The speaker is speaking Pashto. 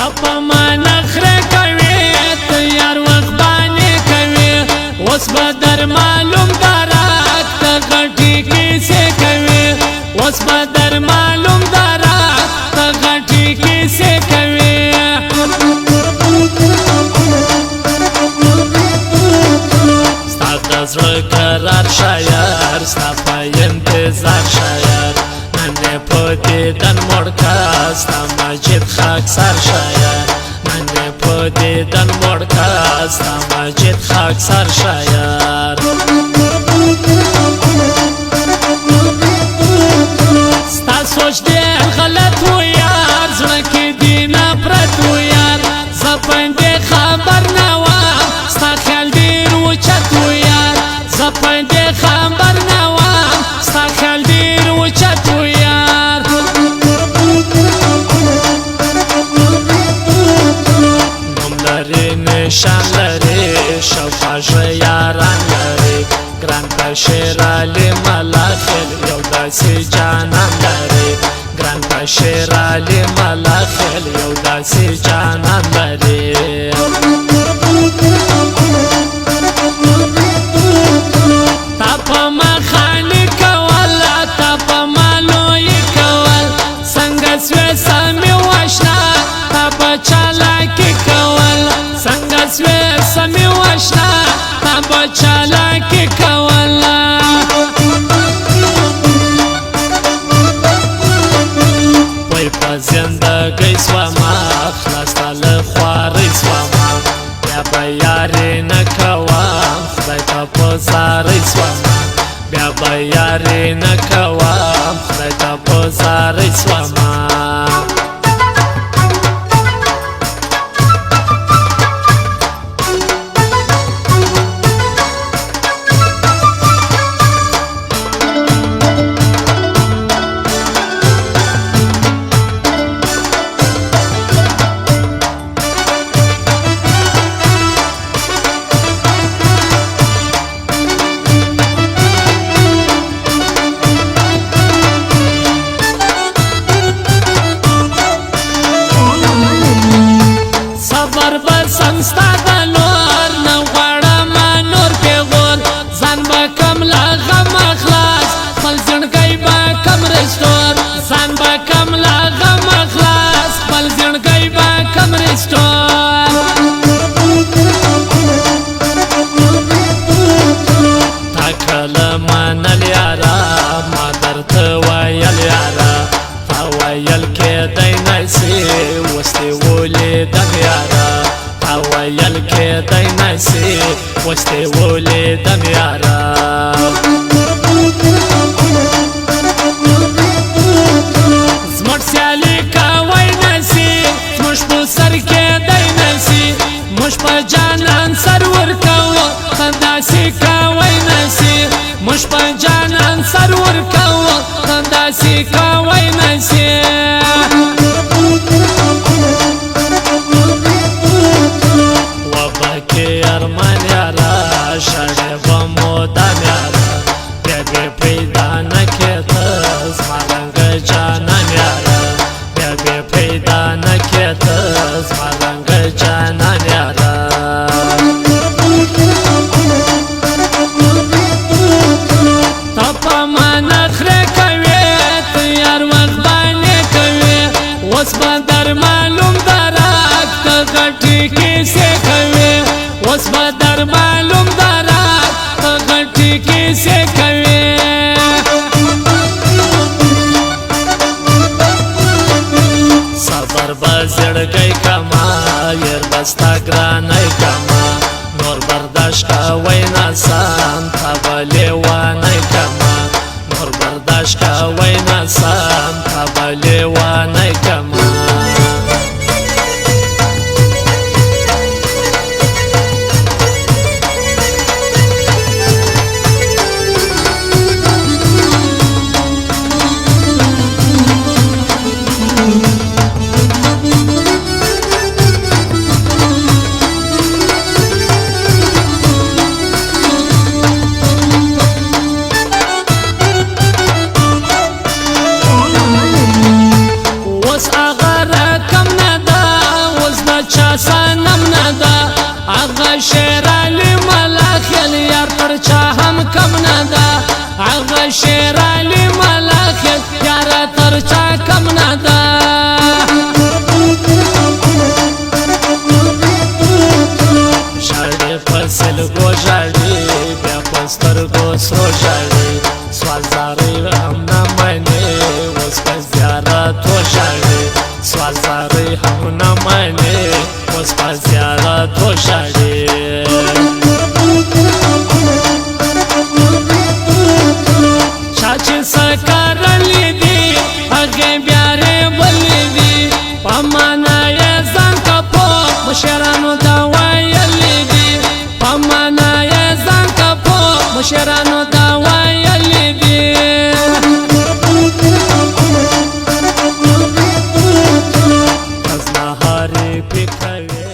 تا په ما نخره کوي ته یار وخت باندې کوي اوس به در معلوم درات ته غټي کیسې کوي اوس به در معلوم درات ته غټي کیسې کوي ستا د زړه قرار شاعر ستا په انتظار شاعر نن دې په دیدن مړ کا ستا مجید خاکسار شاعر نن دې په دیدن مړ کا ستا مجید خاکسار شاعر ستا سوچ دې غلط و یار زړه کې دې نفرت و یار زه پندې خبر نه وم ستا خیال ډېر اوچت و یار زه پندې خبر نه وم ستا خیال ډېر اوچت و یار نوم لري نشان لري شاوخوا ژړه یاران لري ګران په شعر علي ملاخل یو داسې جانان لري ګران په شعر علي ملاخل یو داسې جانان لري تا په ما خاني کول تا په ما لوی کول څنګه سوې سمې واشنا تا په چالاکي کول څنګه سوې سمې واشنا تا په چالاکي کول وای په زندګۍ سوما خلاص تا له خوارۍ سوما بیا به یارې نه کوم خدای ته په زارۍ سوما بیا به یارې نه کوم خدای ته په زارۍ سوما ستا د نور نه غواړم نور پیغور ځان به کم له غمه خلاص خپل زړګی به کم رسټور ځان به کم له غمه خلاص خپل زړګی به کم رسټور تا کله منل یاره ما درته ویل یاره تا ویل کېدی نسي اوس دې ولیدم یاره ویل کېدی نسي اوس دې ولیدم یاره زموږ سیالي کوی نسي زموږ په سر کېدی نسي موږ په جانان سر ورکوو ته داسې کوی نسي موږ په جانان سر ورکوو ته داسې کوی نسي ارمان یارا شړې به مودام یارا بیا دې پیدا نه کېده زما رنګ جانان یارا بیا دې پیدا نه کېده زما رنګ جانان یارا تا په ما نخره کوي ته یار وخت باندې کوي اوس به در معلوم درات ته غټي کیسې کوي اوس به در معلوم درات ته غټي کیسې کوي صبر به زړګی کما ير بستا ګرانۍ کما نور برداشت کوی ناسم تا به لیوانۍ کما نور برداشت کوی ناسم تا به لیوانۍ کما نصیحتونه منې اوس په زیارتو ژاړې چا چې څه کرلي دي هغې بیا ریبلي دي په معنا یې ځان که پوه مشرانو دا ویلي دي په معنا یې ځان که پوه مشرانو دا ویلي دي از نهارې پې کوي